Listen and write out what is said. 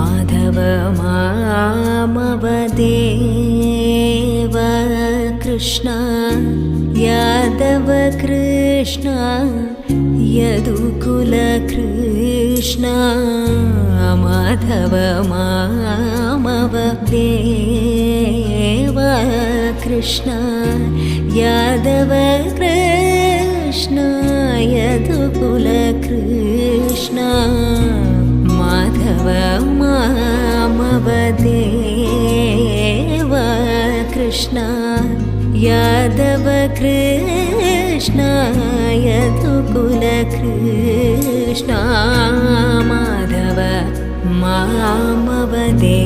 Madhava मामवदेव Krishna Yadava Krishna यदुकुल Krishna Madhava मामवदेव Krishna Yadava Krishna यदुकुल Krishna Madhava मामवदेव Krishna Yadava Krishna यदुकुल Krishna Madhava मामवदेव